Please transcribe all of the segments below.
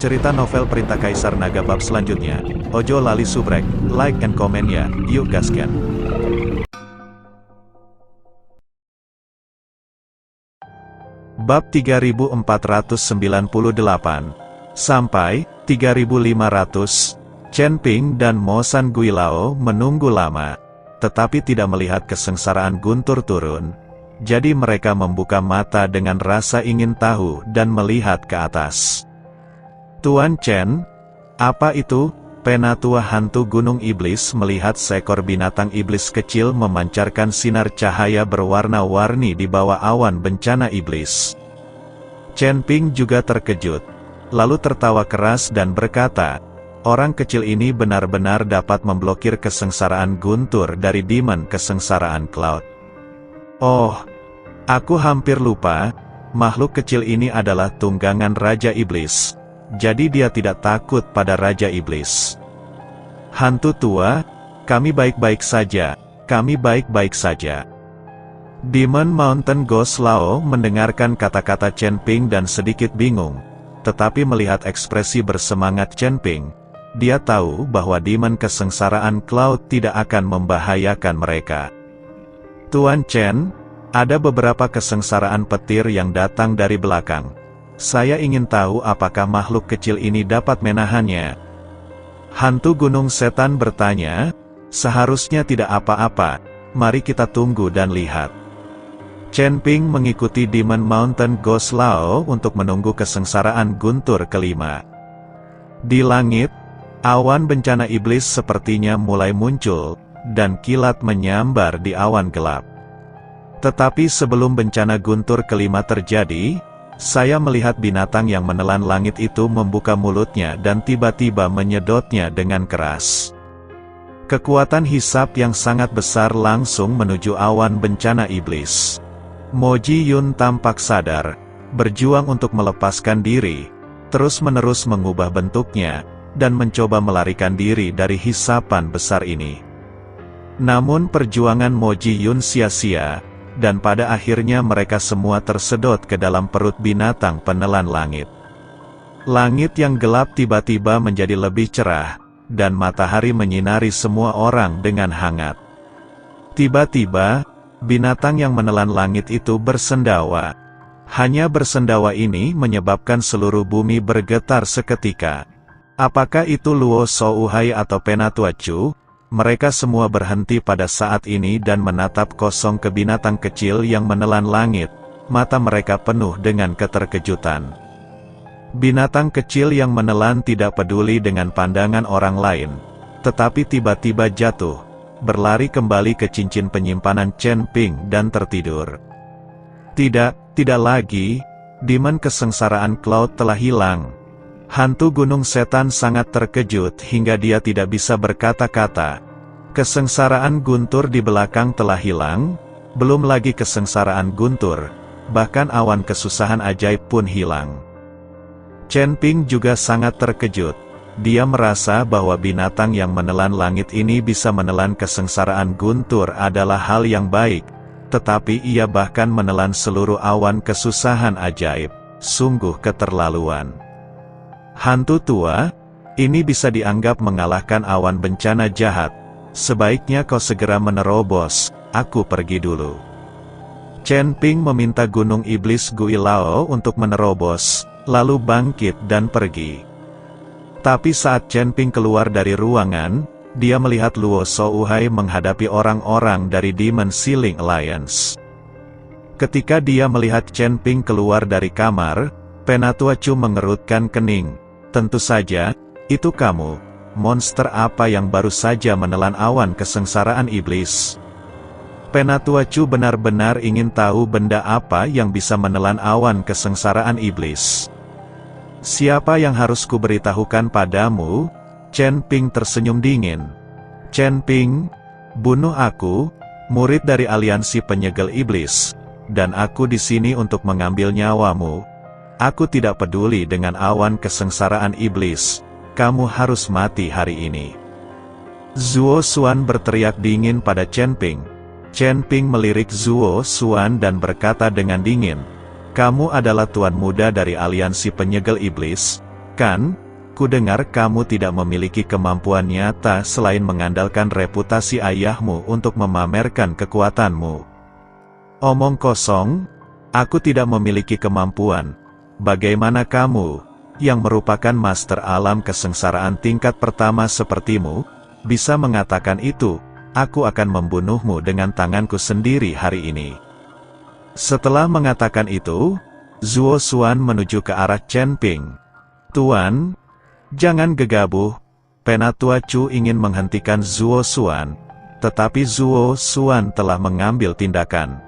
Cerita novel Perintah Kaisar Naga bab selanjutnya. Ojo lali subrek, like and comment ya, yuk gaskan. Bab 3498 sampai 3500. Chen Ping dan Mo San Guilao menunggu lama, tetapi tidak melihat kesengsaraan Guntur turun. Jadi mereka membuka mata dengan rasa ingin tahu dan melihat ke atas. Tuan Chen, apa itu? Penatua hantu Gunung Iblis melihat seekor binatang iblis kecil memancarkan sinar cahaya berwarna-warni di bawah awan bencana iblis. Chen Ping juga terkejut, lalu tertawa keras dan berkata, orang kecil ini benar-benar dapat memblokir kesengsaraan Guntur dari Demon Kesengsaraan Cloud. Oh, aku hampir lupa, makhluk kecil ini adalah tunggangan Raja Iblis. Jadi dia tidak takut pada Raja Iblis. Hantu tua, kami baik-baik saja, kami baik-baik saja. Demon Mountain Ghost Lao mendengarkan kata-kata Chen Ping dan sedikit bingung. Tetapi melihat ekspresi bersemangat Chen Ping, dia tahu bahwa Demon Kesengsaraan Cloud tidak akan membahayakan mereka. Tuan Chen, ada beberapa kesengsaraan petir yang datang dari belakang. Saya ingin tahu apakah makhluk kecil ini dapat menahannya. Hantu Gunung Setan bertanya, seharusnya tidak apa-apa, mari kita tunggu dan lihat. Chen Ping mengikuti Demon Mountain Ghost Lao untuk menunggu kesengsaraan Guntur kelima. Di langit, awan bencana iblis sepertinya mulai muncul, dan kilat menyambar di awan gelap. Tetapi sebelum bencana Guntur kelima terjadi, saya melihat binatang yang menelan langit itu membuka mulutnya dan tiba-tiba menyedotnya dengan keras. Kekuatan hisap yang sangat besar langsung menuju awan bencana iblis. Mo Ji Yun tampak sadar, berjuang untuk melepaskan diri, terus-menerus mengubah bentuknya, dan mencoba melarikan diri dari hisapan besar ini. Namun perjuangan Mo Ji Yun sia-sia, dan pada akhirnya mereka semua tersedot ke dalam perut binatang penelan langit. Langit yang gelap tiba-tiba menjadi lebih cerah, dan matahari menyinari semua orang dengan hangat. Tiba-tiba, binatang yang menelan langit itu bersendawa. Hanya bersendawa ini menyebabkan seluruh bumi bergetar seketika. Apakah itu Luo Shouhai atau Penatua Chu? Mereka semua berhenti pada saat ini dan menatap kosong ke binatang kecil yang menelan langit. Mata mereka penuh dengan keterkejutan. Binatang kecil yang menelan tidak peduli dengan pandangan orang lain, tetapi tiba-tiba jatuh, berlari kembali ke cincin penyimpanan Chen Ping dan tertidur. Tidak lagi, Demon Kesengsaraan Cloud telah hilang. Hantu Gunung Setan sangat terkejut hingga dia tidak bisa berkata-kata. Kesengsaraan Guntur di belakang telah hilang, belum lagi kesengsaraan Guntur, bahkan awan kesusahan ajaib pun hilang. Chen Ping juga sangat terkejut. Dia merasa bahwa binatang yang menelan langit ini bisa menelan kesengsaraan Guntur adalah hal yang baik, tetapi ia bahkan menelan seluruh awan kesusahan ajaib. Sungguh keterlaluan. Hantu tua, ini bisa dianggap mengalahkan awan bencana jahat. Sebaiknya kau segera menerobos, aku pergi dulu. Chen Ping meminta Gunung Iblis Guilao untuk menerobos, lalu bangkit dan pergi. Tapi saat Chen Ping keluar dari ruangan, dia melihat Luo Shouhai menghadapi orang-orang dari Demon Ceiling Alliance. Ketika dia melihat Chen Ping keluar dari kamar, Penatua Chu mengerutkan kening. Tentu saja, itu kamu, monster apa yang baru saja menelan awan kesengsaraan iblis. Penatua Chu benar-benar ingin tahu benda apa yang bisa menelan awan kesengsaraan iblis. Siapa yang harus kuberitahukan padamu? Chen Ping tersenyum dingin. Chen Ping, bunuh aku, murid dari aliansi penyegel iblis, dan aku di sini untuk mengambil nyawamu. Aku tidak peduli dengan awan kesengsaraan iblis, kamu harus mati hari ini. Zuo Xuan berteriak dingin pada Chen Ping. Chen Ping melirik Zuo Xuan dan berkata dengan dingin, kamu adalah tuan muda dari aliansi penyegel iblis, Kan, ku dengar kamu tidak memiliki kemampuan nyata selain mengandalkan reputasi ayahmu untuk memamerkan kekuatanmu. Omong kosong, aku tidak memiliki kemampuan. Bagaimana kamu, yang merupakan master alam kesengsaraan tingkat pertama sepertimu, bisa mengatakan itu? Aku akan membunuhmu dengan tanganku sendiri hari ini. Setelah mengatakan itu, Zuo Xuan menuju ke arah Chen Ping. Tuan, jangan gegabah. Penatua Chu ingin menghentikan Zuo Xuan, tetapi Zuo Xuan telah mengambil tindakan.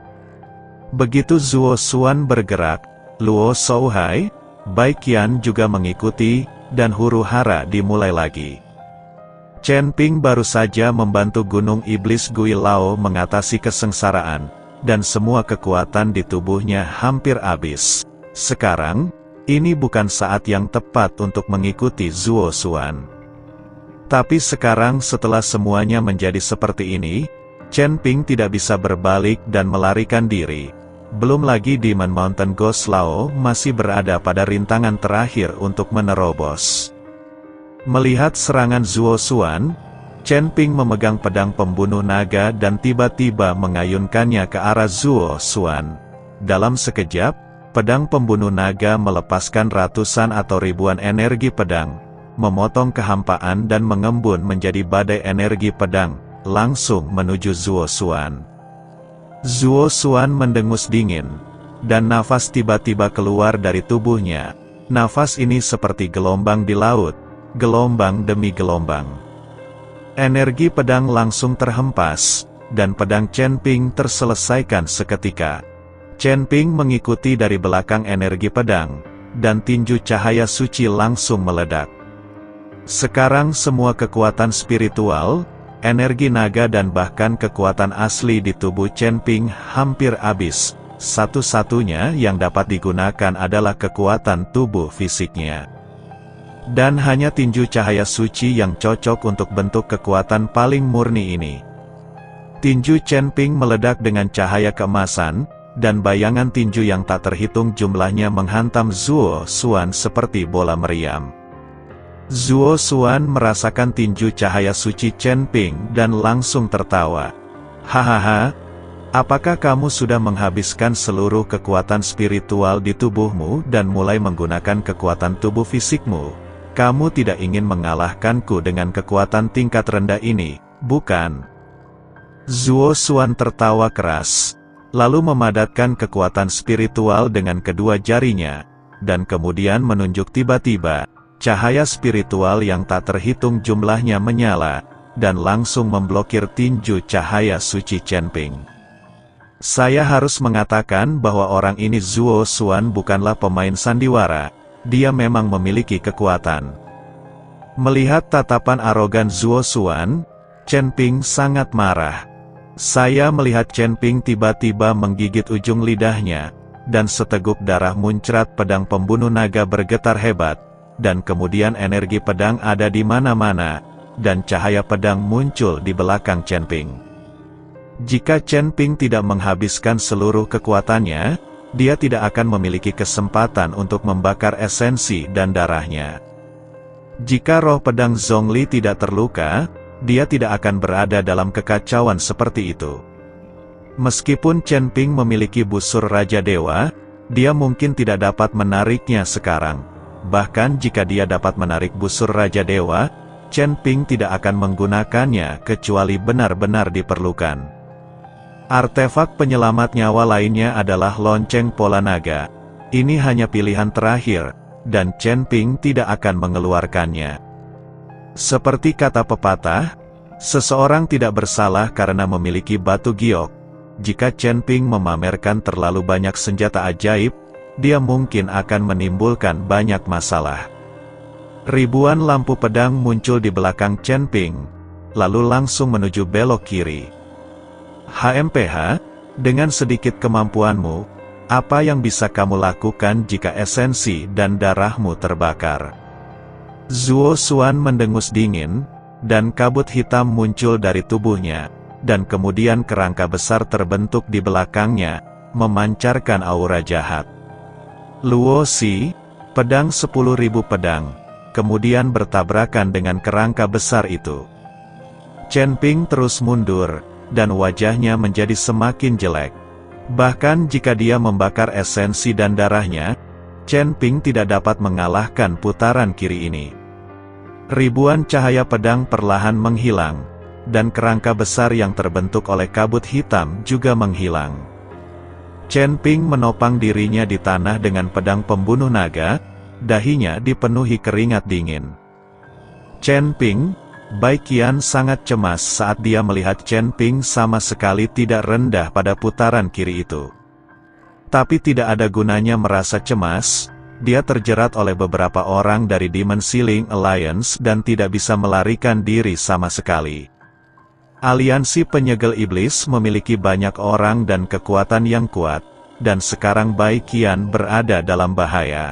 Begitu Zuo Xuan bergerak, Luo Shouhai, Bai Qian juga mengikuti, dan huru-hara dimulai lagi. Chen Ping baru saja membantu Gunung Iblis Guilao mengatasi kesengsaraan, dan semua kekuatan di tubuhnya hampir habis. Sekarang, ini bukan saat yang tepat untuk mengikuti Zuo Xuan. Tapi sekarang setelah semuanya menjadi seperti ini, Chen Ping tidak bisa berbalik dan melarikan diri. Belum lagi Demon Mountain Ghost Lao masih berada pada rintangan terakhir untuk menerobos. Melihat serangan Zuo Xuan, Chen Ping memegang pedang pembunuh naga dan tiba-tiba mengayunkannya ke arah Zuo Xuan. Dalam sekejap, pedang pembunuh naga melepaskan ratusan atau ribuan energi pedang, memotong kehampaan dan mengembun menjadi badai energi pedang, langsung menuju Zuo Xuan. Zuo Xuan mendengus dingin, dan nafas tiba-tiba keluar dari tubuhnya. Nafas ini seperti gelombang di laut, gelombang demi gelombang. Energi pedang langsung terhempas, dan pedang Chen Ping terselesaikan seketika. Chen Ping mengikuti dari belakang energi pedang, dan tinju cahaya suci langsung meledak. Sekarang semua kekuatan spiritual, energi naga dan bahkan kekuatan asli di tubuh Chen Ping hampir habis. Satu-satunya yang dapat digunakan adalah kekuatan tubuh fisiknya. Dan hanya tinju cahaya suci yang cocok untuk bentuk kekuatan paling murni ini. Tinju Chen Ping meledak dengan cahaya keemasan, dan bayangan tinju yang tak terhitung jumlahnya menghantam Zuo Xuan seperti bola meriam. Zuo Xuan merasakan tinju cahaya suci Chen Ping dan langsung tertawa. Hahaha, apakah kamu sudah menghabiskan seluruh kekuatan spiritual di tubuhmu dan mulai menggunakan kekuatan tubuh fisikmu? Kamu tidak ingin mengalahkanku dengan kekuatan tingkat rendah ini, bukan? Zuo Xuan tertawa keras, lalu memadatkan kekuatan spiritual dengan kedua jarinya, dan kemudian menunjuk tiba-tiba, cahaya spiritual yang tak terhitung jumlahnya menyala, dan langsung memblokir tinju cahaya suci Chen Ping. Saya harus mengatakan bahwa orang ini Zuo Xuan bukanlah pemain sandiwara. Dia memang memiliki kekuatan. Melihat tatapan arogan Zuo Xuan, Chen Ping sangat marah. Saya melihat Chen Ping tiba-tiba menggigit ujung lidahnya, dan seteguk darah muncrat. Pedang pembunuh naga bergetar hebat, dan kemudian energi pedang ada di mana-mana, dan cahaya pedang muncul di belakang Chen Ping. Jika Chen Ping tidak menghabiskan seluruh kekuatannya, dia tidak akan memiliki kesempatan untuk membakar esensi dan darahnya. Jika roh pedang Zhongli tidak terluka, dia tidak akan berada dalam kekacauan seperti itu. Meskipun Chen Ping memiliki busur Raja Dewa, dia mungkin tidak dapat menariknya sekarang. Bahkan jika dia dapat menarik busur Raja Dewa, Chen Ping tidak akan menggunakannya kecuali benar-benar diperlukan. Artefak penyelamat nyawa lainnya adalah lonceng pola naga. Ini hanya pilihan terakhir, dan Chen Ping tidak akan mengeluarkannya. Seperti kata pepatah, seseorang tidak bersalah karena memiliki batu giok. Jika Chen Ping memamerkan terlalu banyak senjata ajaib, dia mungkin akan menimbulkan banyak masalah. Ribuan lampu pedang muncul di belakang Chen Ping, lalu langsung menuju belok kiri. HMPH, dengan sedikit kemampuanmu, apa yang bisa kamu lakukan jika esensi dan darahmu terbakar? Zuo Xuan mendengus dingin, dan kabut hitam muncul dari tubuhnya, dan kemudian kerangka besar terbentuk di belakangnya, memancarkan aura jahat. Luo Xi, Pedang 10.000 pedang, kemudian bertabrakan dengan kerangka besar itu. Chen Ping terus mundur, dan wajahnya menjadi semakin jelek. Bahkan jika dia membakar esensi dan darahnya, Chen Ping tidak dapat mengalahkan putaran kiri ini. Ribuan cahaya pedang perlahan menghilang, dan kerangka besar yang terbentuk oleh kabut hitam juga menghilang. Chen Ping menopang dirinya di tanah dengan pedang pembunuh naga, dahinya dipenuhi keringat dingin. Chen Ping, Bai Qian sangat cemas saat dia melihat Chen Ping sama sekali tidak rendah pada putaran kiri itu. Tapi tidak ada gunanya merasa cemas, dia terjerat oleh beberapa orang dari Demon Ceiling Alliance dan tidak bisa melarikan diri sama sekali. Aliansi penyegel iblis memiliki banyak orang dan kekuatan yang kuat, dan sekarang Bai Qian berada dalam bahaya.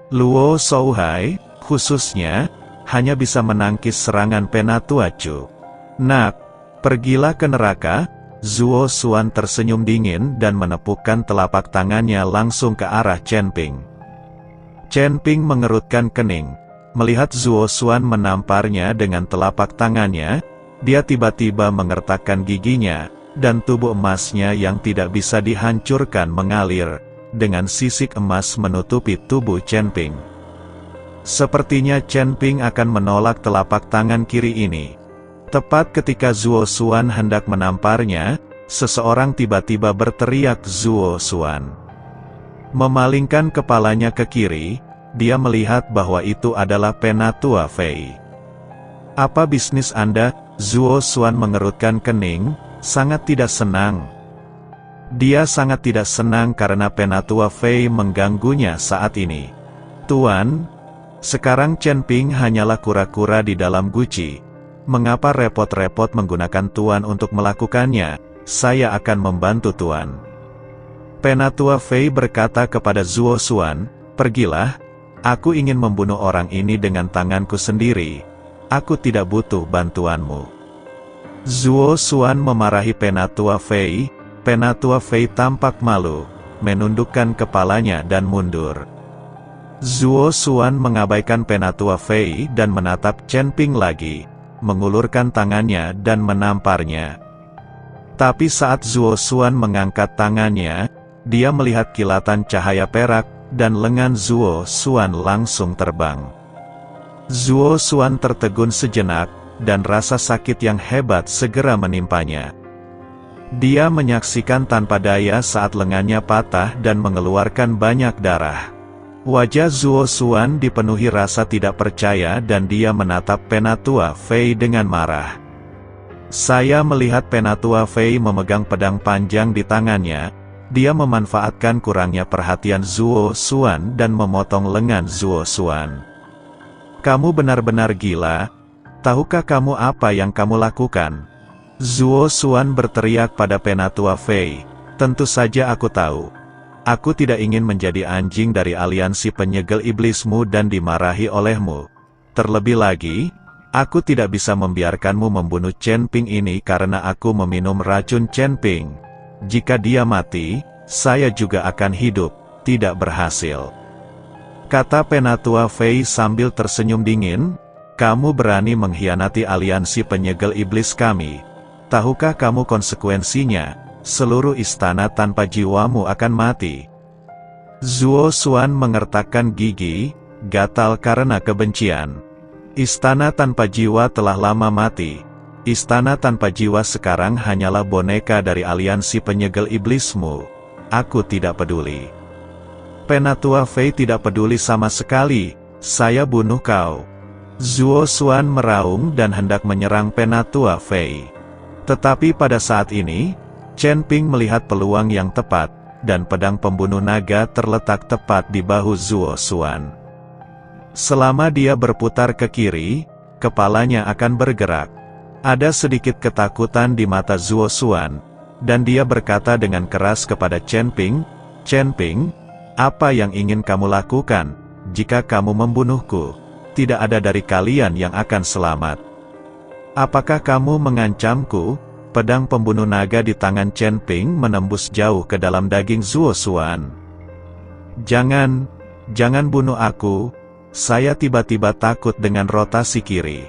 Luo Shouhai, khususnya, hanya bisa menangkis serangan Penatua Chu. Nak, pergilah ke neraka. Zuo Xuan tersenyum dingin dan menepukkan telapak tangannya langsung ke arah Chen Ping. Chen Ping mengerutkan kening. Melihat Zuo Xuan menamparnya dengan telapak tangannya, dia tiba-tiba mengertakkan giginya, dan tubuh emasnya yang tidak bisa dihancurkan mengalir, dengan sisik emas menutupi tubuh Chen Ping. Sepertinya Chen Ping akan menolak telapak tangan kiri ini. Tepat ketika Zuo Xuan hendak menamparnya, seseorang tiba-tiba berteriak Zuo Xuan. Memalingkan kepalanya ke kiri, dia melihat bahwa itu adalah Penatua Fei. Apa bisnis Anda? Zuo Xuan mengerutkan kening, sangat tidak senang. Dia sangat tidak senang karena Penatua Fei mengganggunya saat ini. Tuan, sekarang Chen Ping hanyalah kura-kura di dalam guci. Mengapa repot-repot menggunakan Tuan untuk melakukannya? Saya akan membantu Tuan. Penatua Fei berkata kepada Zuo Xuan, pergilah, aku ingin membunuh orang ini dengan tanganku sendiri. Aku tidak butuh bantuanmu. Zuo Xuan memarahi Penatua Fei. Penatua Fei tampak malu, menundukkan kepalanya dan mundur. Zuo Xuan mengabaikan Penatua Fei dan menatap Chen Ping lagi, mengulurkan tangannya dan menamparnya. Tapi saat Zuo Xuan mengangkat tangannya, dia melihat kilatan cahaya perak, dan lengan Zuo Xuan langsung terbang. Zuo Xuan tertegun sejenak, dan rasa sakit yang hebat segera menimpanya. Dia menyaksikan tanpa daya saat lengannya patah dan mengeluarkan banyak darah. Wajah Zuo Xuan dipenuhi rasa tidak percaya dan dia menatap Penatua Fei dengan marah. Saya melihat Penatua Fei memegang pedang panjang di tangannya. Dia memanfaatkan kurangnya perhatian Zuo Xuan dan memotong lengan Zuo Xuan. Kamu benar-benar gila. Tahukah kamu apa yang kamu lakukan? Zuo Xuan berteriak pada Penatua Fei. Tentu saja aku tahu. Aku tidak ingin menjadi anjing dari aliansi penyegel iblismu dan dimarahi olehmu. Terlebih lagi, aku tidak bisa membiarkanmu membunuh Chen Ping ini karena aku meminum racun Chen Ping. Jika dia mati, saya juga akan hidup, tidak berhasil. Kata Penatua Fei sambil tersenyum dingin, kamu berani mengkhianati aliansi penyegel iblis kami. Tahukah kamu konsekuensinya? Seluruh istana tanpa jiwamu akan mati. Zuo Xuan mengertakkan gigi, gatal karena kebencian. Istana tanpa jiwa telah lama mati. Istana tanpa jiwa sekarang hanyalah boneka dari aliansi penyegel iblismu. Aku tidak peduli. Penatua Fei tidak peduli sama sekali. Saya bunuh kau. Zuo Xuan meraung dan hendak menyerang Penatua Fei. Tetapi pada saat ini, Chen Ping melihat peluang yang tepat, dan pedang pembunuh naga terletak tepat di bahu Zuo Xuan. Selama dia berputar ke kiri, kepalanya akan bergerak. Ada sedikit ketakutan di mata Zuo Xuan, dan dia berkata dengan keras kepada Chen Ping, Chen Ping, apa yang ingin kamu lakukan? Jika kamu membunuhku, tidak ada dari kalian yang akan selamat. Apakah kamu mengancamku? Pedang pembunuh naga di tangan Chen Ping menembus jauh ke dalam daging Zuo Xuan. Jangan, Jangan bunuh aku, saya tiba-tiba takut dengan rotasi kiri.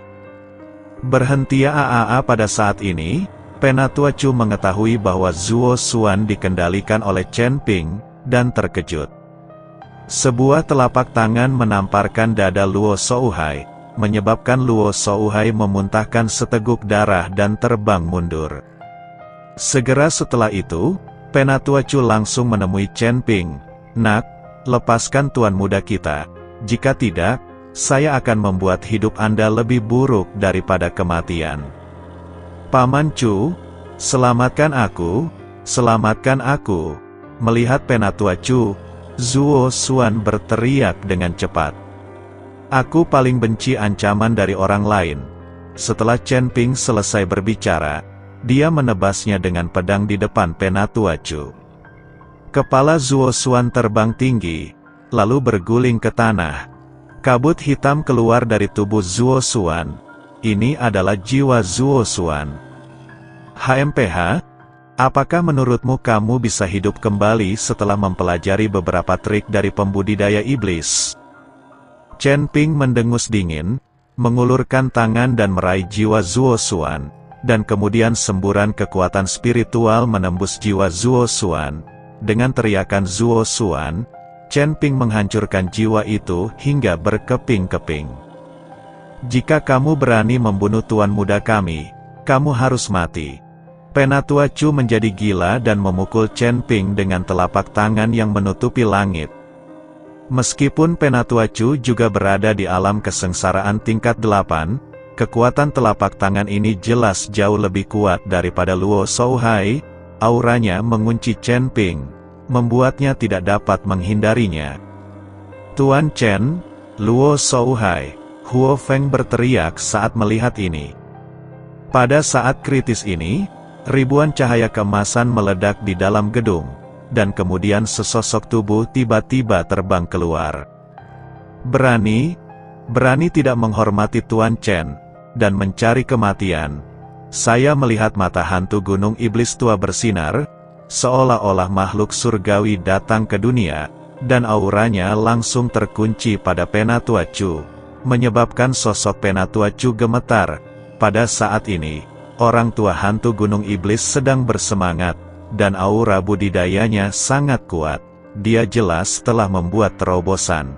Berhenti AAA pada saat ini, Penatua Chu mengetahui bahwa Zuo Xuan dikendalikan oleh Chen Ping, dan terkejut. Sebuah telapak tangan menamparkan dada Luo Shouhai, menyebabkan Luo Shouhai memuntahkan seteguk darah dan terbang mundur. Segera setelah itu, Penatua Chu langsung menemui Chen Ping. Nak, lepaskan tuan muda kita. Jika tidak, saya akan membuat hidup Anda lebih buruk daripada kematian. Paman Chu, selamatkan aku, selamatkan aku. Melihat Penatua Chu, Zuo Xuan berteriak dengan cepat. Aku paling benci ancaman dari orang lain. Setelah Chen Ping selesai berbicara, dia menebasnya dengan pedang di depan Penatua Chu. Kepala Zuo Xuan terbang tinggi, lalu berguling ke tanah. Kabut hitam keluar dari tubuh Zuo Xuan. Ini adalah jiwa Zuo Xuan. HMPH, apakah menurutmu kamu bisa hidup kembali setelah mempelajari beberapa trik dari pembudidaya iblis? Chen Ping mendengus dingin, mengulurkan tangan dan meraih jiwa Zuo Xuan. Dan kemudian semburan kekuatan spiritual menembus jiwa Zuo Xuan. Dengan teriakan Zuo Xuan, Chen Ping menghancurkan jiwa itu hingga berkeping-keping. Jika kamu berani membunuh tuan muda kami, kamu harus mati. Penatua Chu menjadi gila dan memukul Chen Ping dengan telapak tangan yang menutupi langit. Meskipun Penatua Chu juga berada di alam kesengsaraan tingkat 8, kekuatan telapak tangan ini jelas jauh lebih kuat daripada Luo Shouhai. Auranya mengunci Chen Ping, membuatnya tidak dapat menghindarinya. Tuan Chen, Luo Shouhai, Huo Feng berteriak saat melihat ini. Pada saat kritis ini, ribuan cahaya keemasan meledak di dalam gedung, dan kemudian sesosok tubuh tiba-tiba terbang keluar. Berani tidak menghormati Tuan Chen, dan mencari kematian. Saya melihat mata hantu gunung iblis tua bersinar, seolah-olah makhluk surgawi datang ke dunia, dan auranya langsung terkunci pada Penatua Chu, menyebabkan sosok Penatua Chu gemetar. Pada saat ini, orang tua hantu gunung iblis sedang bersemangat, dan aura budidayanya sangat kuat. Dia jelas telah membuat terobosan.